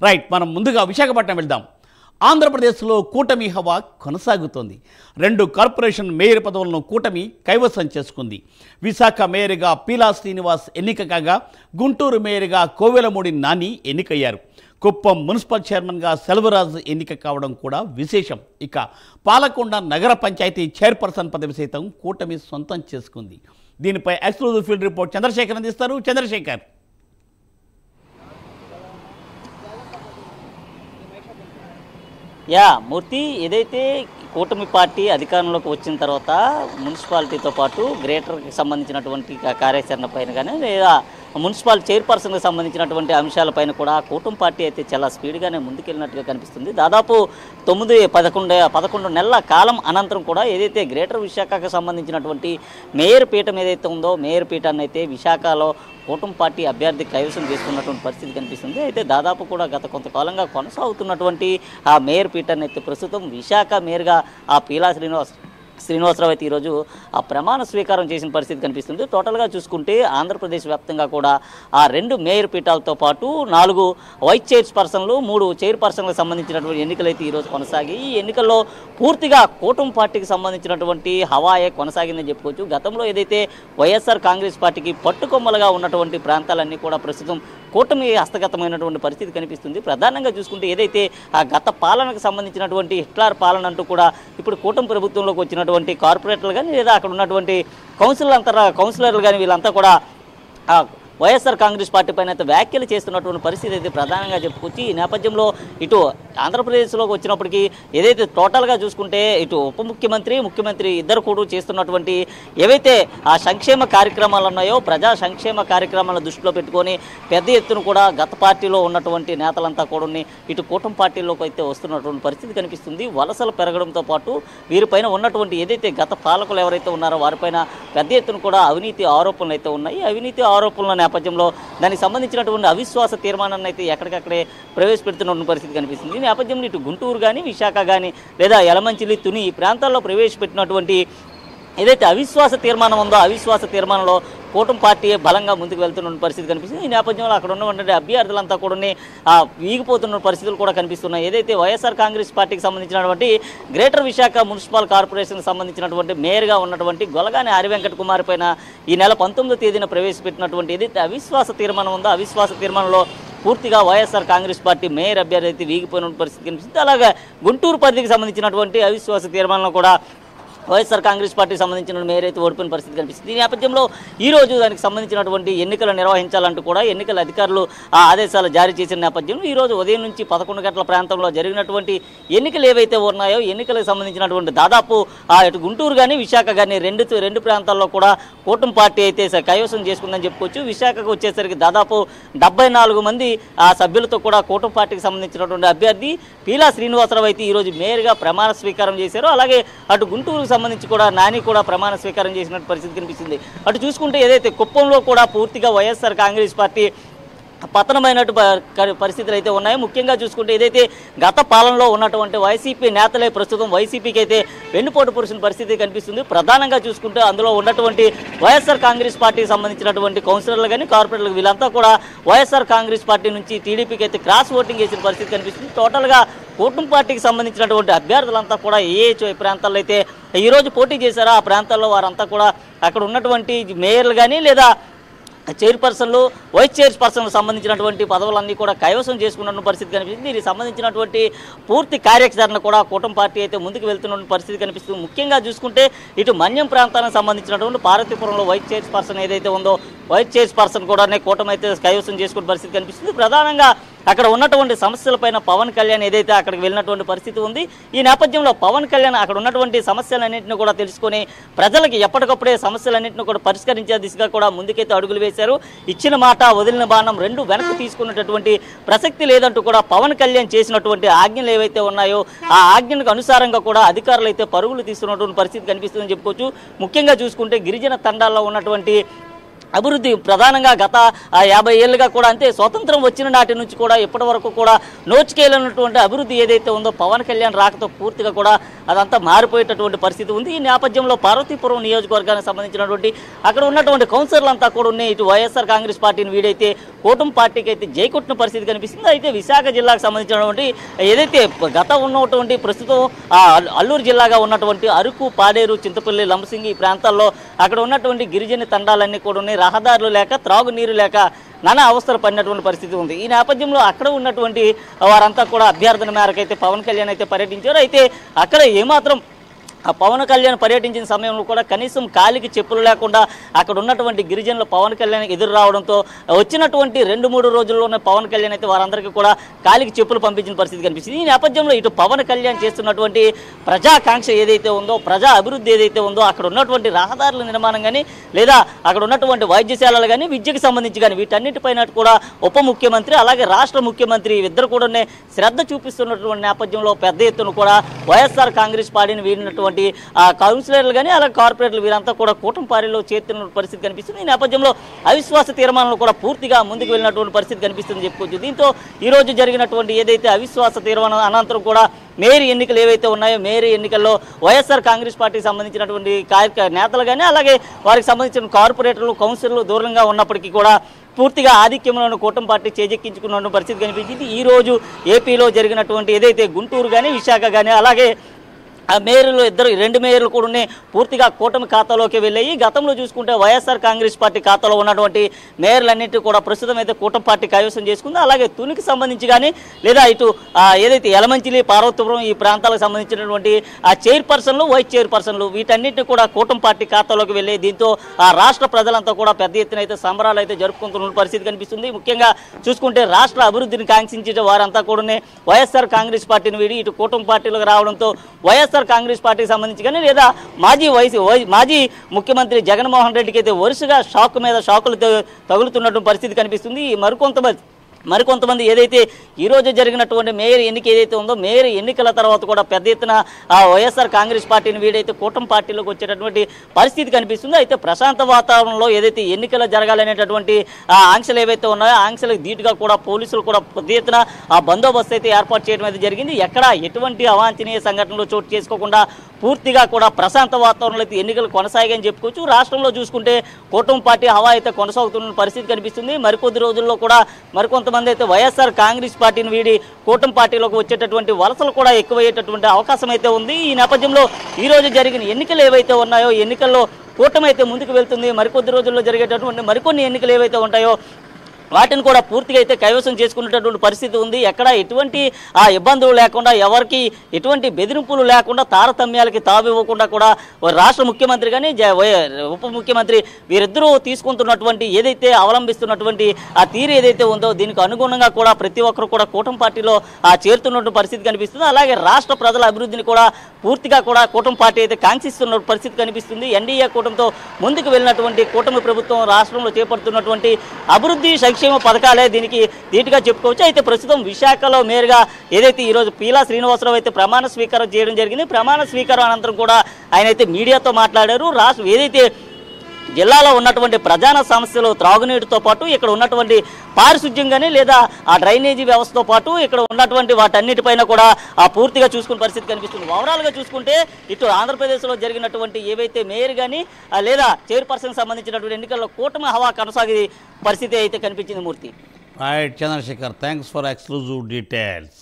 Right, మనం ముందుగా విశాఖపట్నం వెళ్దాం. ఆంధ్రప్రదేశ్లో కూటమి హవా కొనసాగుతోంది. 2 కార్పొరేషన్ మేయర్ పదవులను కూటమి కైవసం చేసుకుంది. విశాఖ మేయర్గా పీలా శ్రీనివాస్ ఎన్నిక కాగా, గుంటూరు మేయర్గా కోవెలమూడి నాని ఎన్నికయ్యారు. కుప్పం మున్సిపల్ చైర్మన్గా సెల్వరాజు ఎన్నిక కావడం కూడా విశేషం. ఇక పాలకొండ నగర పంచాయతీ చైర్పర్సన్ పదవి సైతం కూటమి సొంతం చేసుకుంది. దీనిపై ఎక్స్క్లూజివ్ ఫీల్డ్ రిపోర్ట్ చంద్రశేఖర్ అందిస్తారు. చంద్రశేఖర్. మూర్తి, ఏదైతే కూటమి పార్టీ అధికారంలోకి వచ్చిన తర్వాత మున్సిపాలిటీతో పాటు గ్రేటర్కి సంబంధించినటువంటి కార్యాచరణ పైన కానీ లేదా మున్సిపల్ చైర్పర్సన్కి సంబంధించినటువంటి అంశాలపైన కూడా కూటమి పార్టీ అయితే చాలా స్పీడ్గానే ముందుకెళ్ళినట్టుగా కనిపిస్తుంది. దాదాపు 9-11 నెలల కాలం అనంతరం కూడా ఏదైతే గ్రేటర్ విశాఖకు సంబంధించినటువంటి మేయర్ పీఠం ఏదైతే ఉందో, మేయర్ పీఠాన్ని అయితే విశాఖలో కూటమి పార్టీ అభ్యర్థి కైవసం చేసుకున్నటువంటి పరిస్థితి కనిపిస్తుంది. అయితే దాదాపు కూడా గత కొంతకాలంగా కొనసాగుతున్నటువంటి ఆ మేయర్ పీఠాన్ని అయితే ప్రస్తుతం విశాఖ మేయర్గా ఆ పీలా శ్రీనివాసరావు అయితే ఈరోజు ఆ ప్రమాణ స్వీకారం చేసిన పరిస్థితి కనిపిస్తుంది. టోటల్గా చూసుకుంటే ఆంధ్రప్రదేశ్ వ్యాప్తంగా కూడా ఆ 2 మేయర్ పీఠాలతో పాటు 4 వైస్ చైర్పర్సన్లు, 3 చైర్పర్సన్లకు సంబంధించినటువంటి ఎన్నికలు అయితే ఈరోజు కొనసాగి, ఈ ఎన్నికల్లో పూర్తిగా కూటమి పార్టీకి సంబంధించినటువంటి హవాయే కొనసాగిందని చెప్పుకోవచ్చు. గతంలో ఏదైతే వైఎస్ఆర్ కాంగ్రెస్ పార్టీకి పట్టుకొమ్మలుగా ఉన్నటువంటి ప్రాంతాలన్నీ కూడా ప్రస్తుతం కూటమి హస్తగతమైనటువంటి పరిస్థితి కనిపిస్తుంది. ప్రధానంగా చూసుకుంటే ఏదైతే ఆ గత పాలనకు సంబంధించినటువంటి హిట్లర్ పాలన అంటూ కూడా ఇప్పుడు కూటమి ప్రభుత్వంలోకి వచ్చినటువంటి కార్పొరేటర్లు కానీ లేదా అక్కడ ఉన్నటువంటి కౌన్సిలర్లు కానీ వీళ్ళంతా కూడా వైఎస్ఆర్ కాంగ్రెస్ పార్టీ పైన అయితే వ్యాఖ్యలు చేస్తున్నటువంటి పరిస్థితి అయితే ప్రధానంగా చెప్పుకొచ్చి, ఈ నేపథ్యంలో ఇటు ఆంధ్రప్రదేశ్లోకి వచ్చినప్పటికీ ఏదైతే టోటల్గా చూసుకుంటే ఇటు ఉప ముఖ్యమంత్రి, ముఖ్యమంత్రి ఇద్దరు కూడా చేస్తున్నటువంటి ఏవైతే ఆ సంక్షేమ కార్యక్రమాలు ఉన్నాయో, ప్రజా సంక్షేమ కార్యక్రమాలను దృష్టిలో పెట్టుకొని పెద్ద ఎత్తున కూడా గత పార్టీలో ఉన్నటువంటి నేతలంతా కూడా ఇటు కూటమి పార్టీలోకి అయితే వస్తున్నటువంటి పరిస్థితి కనిపిస్తుంది. వలసలు పెరగడంతో పాటు వీరిపైన ఉన్నటువంటి ఏదైతే గత పాలకులు ఎవరైతే ఉన్నారో వారిపైన పెద్ద ఎత్తున కూడా అవినీతి ఆరోపణలు అయితే ఉన్నాయి. అవినీతి ఆరోపణల నేపథ్యంలో దానికి సంబంధించినటువంటి అవిశ్వాస తీర్మానాన్ని అయితే ఎక్కడికక్కడే ప్రవేశపెడుతున్న పరిస్థితి కనిపిస్తుంది. ఈ నేపథ్యంలో ఇటు గుంటూరు కానీ, విశాఖ కానీ లేదా యలమంచిలి, తుని ఈ ప్రాంతాల్లో ప్రవేశపెట్టినటువంటి ఏదైతే అవిశ్వాస తీర్మానం ఉందో, అవిశ్వాస తీర్మానంలో కూటమి పార్టీ బలంగా ముందుకు వెళ్తున్న పరిస్థితి కనిపిస్తుంది. ఈ నేపథ్యంలో అక్కడ ఉన్నటువంటి అభ్యర్థులంతా కూడా వీగిపోతున్న పరిస్థితులు కూడా కనిపిస్తున్నాయి. ఏదైతే వైఎస్ఆర్ కాంగ్రెస్ పార్టీకి సంబంధించినటువంటి గ్రేటర్ విశాఖ మున్సిపల్ కార్పొరేషన్కి సంబంధించినటువంటి మేయర్గా ఉన్నటువంటి గొలగాని హరివెంకట కుమార్ పైన ఈ నెల 19వ తేదీన ప్రవేశపెట్టినటువంటి ఏదైతే అవిశ్వాస తీర్మానం ఉందో, అవిశ్వాస తీర్మానంలో పూర్తిగా వైఎస్ఆర్ కాంగ్రెస్ పార్టీ మేయర్ అభ్యర్థి అయితే వీగిపోయిన పరిస్థితి కనిపిస్తుంది. అలాగే గుంటూరు పరిధికి సంబంధించినటువంటి అవిశ్వాస తీర్మానంలో కూడా వైఎస్ఆర్ కాంగ్రెస్ పార్టీకి సంబంధించిన మేయర్ అయితే ఓడిపోయిన పరిస్థితి కనిపిస్తుంది. ఈ నేపథ్యంలో ఈరోజు దానికి సంబంధించినటువంటి ఎన్నికలు నిర్వహించాలంటూ కూడా ఎన్నికల అధికారులు ఆ ఆదేశాలు జారీ చేసిన నేపథ్యంలో ఈరోజు ఉదయం నుంచి 11 గంటల ప్రాంతంలో జరిగినటువంటి ఎన్నికలు ఏవైతే ఉన్నాయో, ఎన్నికలకు సంబంధించినటువంటి దాదాపు ఇటు గుంటూరు కానీ, విశాఖ కానీ రెండు ప్రాంతాల్లో కూడా కూటమి పార్టీ అయితే కైవసం చేసుకుందని చెప్పుకోవచ్చు. విశాఖకు వచ్చేసరికి దాదాపు 74 మంది ఆ సభ్యులతో కూడా కూటమి పార్టీకి సంబంధించినటువంటి అభ్యర్థి పీలా శ్రీనివాసరావు అయితే ఈరోజు మేయర్గా ప్రమాణ స్వీకారం చేశారు. అలాగే అటు గుంటూరుకు సంబంధించి కూడా నాని కూడా ప్రమాణ స్వీకారం చేసినట్టు పరిస్థితి కనిపిస్తుంది. అటు చూసుకుంటే ఏదైతే కుప్పంలో కూడా పూర్తిగా వైఎస్ఆర్ కాంగ్రెస్ పార్టీ పతనమైనట్టు పరిస్థితులు అయితే ఉన్నాయి. ముఖ్యంగా చూసుకుంటే ఏదైతే గత పాలనలో ఉన్నటువంటి వైసీపీ నేతలే ప్రస్తుతం వైసీపీకి అయితే వెన్నుపోటు పొడిచిన పరిస్థితి కనిపిస్తుంది. ప్రధానంగా చూసుకుంటే అందులో ఉన్నటువంటి వైఎస్ఆర్ కాంగ్రెస్ పార్టీకి సంబంధించినటువంటి కౌన్సిలర్లు కానీ, కార్పొరేటర్లు వీళ్ళంతా కూడా వైఎస్ఆర్ కాంగ్రెస్ పార్టీ నుంచి టీడీపీకి అయితే క్రాస్ ఓటింగ్ చేసిన పరిస్థితి కనిపిస్తుంది. టోటల్గా కూటమి పార్టీకి సంబంధించినటువంటి అభ్యర్థులంతా కూడా ఏ ప్రాంతాల్లో అయితే ఈరోజు పోటీ చేశారో ఆ ప్రాంతాల్లో వారంతా కూడా అక్కడ ఉన్నటువంటి మేయర్లు కానీ లేదా చైర్పర్సన్లు, వైస్ చైర్పర్సన్లకు సంబంధించినటువంటి పదవులన్నీ కూడా కైవసం చేసుకున్న పరిస్థితి కనిపిస్తుంది. దీనికి సంబంధించినటువంటి పూర్తి కార్యాచరణ కూడా కూటమి పార్టీ అయితే ముందుకు వెళ్తున్న పరిస్థితి కనిపిస్తుంది. ముఖ్యంగా చూసుకుంటే ఇటు మన్యం ప్రాంతానికి సంబంధించినటువంటి పార్వతీపురంలో వైస్ చైర్పర్సన్ ఏదైతే ఉందో, వైస్ చైర్పర్సన్ కూడా కూటమి అయితే కైవసం చేసుకున్న పరిస్థితి కనిపిస్తుంది. ప్రధానంగా అక్కడ ఉన్నటువంటి సమస్యలపైన పవన్ కళ్యాణ్ ఏదైతే అక్కడికి వెళ్ళినటువంటి పరిస్థితి ఉంది. ఈ నేపథ్యంలో పవన్ కళ్యాణ్ అక్కడ ఉన్నటువంటి సమస్యలన్నింటినీ కూడా తెలుసుకొని ప్రజలకి ఎప్పటికప్పుడే సమస్యలన్నింటినీ కూడా పరిష్కరించే దిశగా కూడా ముందుకైతే అడుగులు వేశారు. ఇచ్చిన మాట వదిలిన బాణం రెండు వెనక్కి తీసుకున్నటువంటి ప్రసక్తి లేదంటూ కూడా పవన్ కళ్యాణ్ చేసినటువంటి ఆజ్ఞలు ఏవైతే ఉన్నాయో ఆ ఆజ్ఞలకు అనుసారంగా కూడా అధికారులు అయితే పరుగులు తీస్తున్నటువంటి పరిస్థితి కనిపిస్తుందని చెప్పుకోవచ్చు. ముఖ్యంగా చూసుకుంటే గిరిజన తండాల్లో ఉన్నటువంటి అభివృద్ధి ప్రధానంగా గత 50 ఏళ్ళుగా కూడా అంతే స్వతంత్రం వచ్చిన నాటి నుంచి కూడా ఇప్పటి వరకు కూడా నోచుకేలన్నటువంటి అభివృద్ధి ఏదైతే ఉందో పవన్ కళ్యాణ్ రాకతో పూర్తిగా కూడా అదంతా మారిపోయేటటువంటి పరిస్థితి ఉంది. ఈ నేపథ్యంలో పార్వతీపురం నియోజకవర్గానికి సంబంధించినటువంటి అక్కడ ఉన్నటువంటి కౌన్సిలర్లు అంతా కూడా ఉన్నాయి. ఇటు వైఎస్ఆర్ కాంగ్రెస్ పార్టీని వీడైతే కూటమి పార్టీకి అయితే జై కొట్టిన పరిస్థితి కనిపిస్తుంది. అయితే విశాఖ జిల్లాకు సంబంధించినటువంటి ఏదైతే ఉన్నటువంటి ప్రస్తుతం అల్లూరు జిల్లాగా ఉన్నటువంటి అరకు, పాడేరు, చింతపల్లి, లంబసింగి ఈ ప్రాంతాల్లో అక్కడ ఉన్నటువంటి గిరిజన తండాలన్నీ కూడా ఉన్నాయి. రహదారులు లేక, త్రాగునీరు లేక నానా అవస్థలు పడినటువంటి పరిస్థితి ఉంది. ఈ నేపథ్యంలో అక్కడ ఉన్నటువంటి వారంతా కూడా అభ్యర్థన మేరకు అయితే పవన్ కళ్యాణ్ అయితే పర్యటించారు. అయితే అక్కడ ఏమాత్రం ఆ పవన్ కళ్యాణ్ పర్యటించిన సమయంలో కూడా కనీసం కాలికి చెప్పులు లేకుండా అక్కడ ఉన్నటువంటి గిరిజనులు పవన్ కళ్యాణ్ ఎదురు రావడంతో వచ్చినటువంటి 2-3 రోజుల్లోనే పవన్ కళ్యాణ్ అయితే వారందరికీ కూడా కాలికి చెప్పులు పంపించిన పరిస్థితి కనిపిస్తుంది. ఈ నేపథ్యంలో ఇటు పవన్ కళ్యాణ్ చేస్తున్నటువంటి ప్రజాకాంక్ష ఏదైతే ఉందో, ప్రజా అభివృద్ధి ఏదైతే ఉందో, అక్కడ ఉన్నటువంటి రహదారుల నిర్మాణం కానీ లేదా అక్కడ ఉన్నటువంటి వైద్యశాలలు కానీ, విద్యకు సంబంధించి కానీ వీటన్నిటిపైన కూడా ఉప ముఖ్యమంత్రి అలాగే రాష్ట్ర ముఖ్యమంత్రి ఇద్దరు కూడా శ్రద్ధ చూపిస్తున్నటువంటి నేపథ్యంలో పెద్ద ఎత్తున కూడా వైఎస్ఆర్ కాంగ్రెస్ పార్టీని వీడినటువంటి కౌన్సిలర్లు కానీ అలాగే కార్పొరేటర్లు వీరంతా కూడా కూటమి పార్టీలో చేరుతున్న పరిస్థితి కనిపిస్తుంది. ఈ నేపథ్యంలో అవిశ్వాస తీర్మానంలో కూడా పూర్తిగా ముందుకు వెళ్ళినటువంటి పరిస్థితి కనిపిస్తుందని చెప్పుకోవచ్చు. దీంతో ఈ రోజు జరిగినటువంటి ఏదైతే అవిశ్వాస తీర్మానం అనంతరం కూడా మేయర్ ఎన్నికలు ఏవైతే ఉన్నాయో, మేయర్ ఎన్నికల్లో వైఎస్ఆర్ కాంగ్రెస్ పార్టీకి సంబంధించినటువంటి నేతలు కానీ అలాగే వారికి సంబంధించిన కార్పొరేటర్లు, కౌన్సిలర్లు దూరంగా ఉన్నప్పటికీ కూడా పూర్తిగా ఆధిక్యంలోని కూటమి పార్టీ చేజెక్కించుకున్న పరిస్థితి కనిపించింది. ఈ రోజు ఏపీలో జరిగినటువంటి ఏదైతే గుంటూరు కానీ, విశాఖ కానీ అలాగే ఆ మేయర్లు 2 మేయర్లు కూడా పూర్తిగా కూటమి ఖాతాలోకి వెళ్ళాయి. గతంలో చూసుకుంటే వైఎస్ఆర్ కాంగ్రెస్ పార్టీ ఖాతాలో ఉన్నటువంటి మేయర్లన్నింటినీ కూడా ప్రస్తుతం అయితే కూటమి పార్టీ కైవసం చేసుకుంది. అలాగే తునికి సంబంధించి కానీ లేదా ఇటు ఏదైతే యలమంచిలి, పార్వతీపురం ఈ ప్రాంతాలకు సంబంధించినటువంటి ఆ చైర్పర్సన్లు, వైస్ చైర్పర్సన్లు వీటన్నిటిని కూడా కూటమి పార్టీ ఖాతాలోకి వెళ్ళాయి. దీంతో ఆ రాష్ట్ర ప్రజలంతా కూడా పెద్ద ఎత్తున అయితే సంబరాలు అయితే జరుపుకుంటున్న పరిస్థితి కనిపిస్తుంది. ముఖ్యంగా చూసుకుంటే రాష్ట్ర అభివృద్ధిని కాంక్షించే వారంతా కూడా వైఎస్ఆర్ కాంగ్రెస్ పార్టీని వీడి ఇటు కూటమి పార్టీలకు రావడంతో వైఎస్ఆర్ కాంగ్రెస్ పార్టీకి సంబంధించి కానీ లేదా మాజీ ముఖ్యమంత్రి జగన్మోహన్ రెడ్డికి అయితే వరుసగా షాక్ మీద షాకులు తగులుతున్నటువంటి పరిస్థితి కనిపిస్తుంది. మరికొంతమంది ఏదైతే ఈరోజు జరిగినటువంటి మేయర్ ఎన్నిక ఏదైతే ఉందో, మేయర్ ఎన్నికల తర్వాత కూడా పెద్ద ఎత్తున వైఎస్ఆర్ కాంగ్రెస్ పార్టీని వీడైతే కూటమి పార్టీలోకి వచ్చేటటువంటి పరిస్థితి కనిపిస్తుంది. అయితే ప్రశాంత వాతావరణంలో ఏదైతే ఎన్నికలు జరగాలనేటటువంటి ఆంక్షలు ఏవైతే ఉన్నాయో ఆంక్షలకు ధీటుగా కూడా పోలీసులు కూడా పెద్ద ఎత్తున ఆ బందోబస్తు అయితే ఏర్పాటు చేయడం అయితే జరిగింది. ఎక్కడ ఎటువంటి అవాంఛనీయ సంఘటనలు చోటు చేసుకోకుండా పూర్తిగా కూడా ప్రశాంత వాతావరణంలో అయితే ఎన్నికలు కొనసాగాయని చెప్పుకోవచ్చు. రాష్ట్రంలో చూసుకుంటే కూటమి పార్టీ హవా అయితే కొనసాగుతున్న పరిస్థితి కనిపిస్తుంది. మరికొద్ది రోజుల్లో కూడా మరికొంతమంది అయితే వైఎస్ఆర్ కాంగ్రెస్ పార్టీని వీడి కూటమి పార్టీలోకి వచ్చేటటువంటి వలసలు కూడా ఎక్కువయ్యేటటువంటి అవకాశం అయితే ఉంది. ఈ నేపథ్యంలో ఈ రోజు జరిగిన ఎన్నికలు ఏవైతే ఉన్నాయో ఎన్నికల్లో కూటమి అయితే ముందుకు వెళ్తుంది. మరికొద్ది రోజుల్లో జరిగేటటువంటి మరికొన్ని ఎన్నికలు ఏవైతే ఉంటాయో వాటిని కూడా పూర్తిగా అయితే కైవసం చేసుకునేటటువంటి పరిస్థితి ఉంది. ఎక్కడ ఎటువంటి ఇబ్బందులు లేకుండా, ఎవరికి ఎటువంటి బెదిరింపులు లేకుండా, తారతమ్యాలకి తావివ్వకుండా కూడా రాష్ట్ర ముఖ్యమంత్రి కానీ ఉప ముఖ్యమంత్రి వీరిద్దరూ తీసుకుంటున్నటువంటి ఏదైతే అవలంబిస్తున్నటువంటి ఆ తీరు ఏదైతే ఉందో దీనికి అనుగుణంగా కూడా ప్రతి ఒక్కరు కూడా కూటమి పార్టీలో చేరుతున్నటువంటి పరిస్థితి కనిపిస్తుంది. అలాగే రాష్ట్ర ప్రజల అభివృద్ధిని కూడా పూర్తిగా కూడా కూటమి పార్టీ అయితే కాంక్షిస్తున్న పరిస్థితి కనిపిస్తుంది. ఎన్డీఏ కూటమితో ముందుకు వెళ్ళినటువంటి కూటమి ప్రభుత్వం రాష్ట్రంలో చేపడుతున్నటువంటి అభివృద్ధి సంక్షేమ పథకాలే దీనికి ధీటుగా చెప్పుకోవచ్చు. అయితే ప్రస్తుతం విశాఖలో మేయర్గా ఏదైతే ఈరోజు పీలా శ్రీనివాసరావు అయితే ప్రమాణ స్వీకారం చేయడం జరిగింది. ప్రమాణ స్వీకారం అనంతరం కూడా ఆయన అయితే మీడియాతో మాట్లాడారు. రాష్ట్రం ఏదైతే జిల్లాలో ఉన్నటువంటి ప్రధాన సమస్యలు త్రాగునీటితో పాటు ఇక్కడ ఉన్నటువంటి పారిశుద్ధ్యం కానీ లేదా ఆ డ్రైనేజీ వ్యవస్థతో పాటు ఇక్కడ ఉన్నటువంటి వాటన్నిటిపైన కూడా పూర్తిగా చూసుకునే పరిస్థితి కనిపిస్తుంది. ఓవరాల్గా చూసుకుంటే ఇటు ఆంధ్రప్రదేశ్లో జరిగినటువంటి ఏవైతే మేయర్ కానీ లేదా చైర్పర్సన్ సంబంధించినటువంటి ఎన్నికల్లో కూటమి హవా కొనసాగే పరిస్థితి అయితే కనిపించింది. Murthy. Right Chandrashekar, thanks for exclusive details.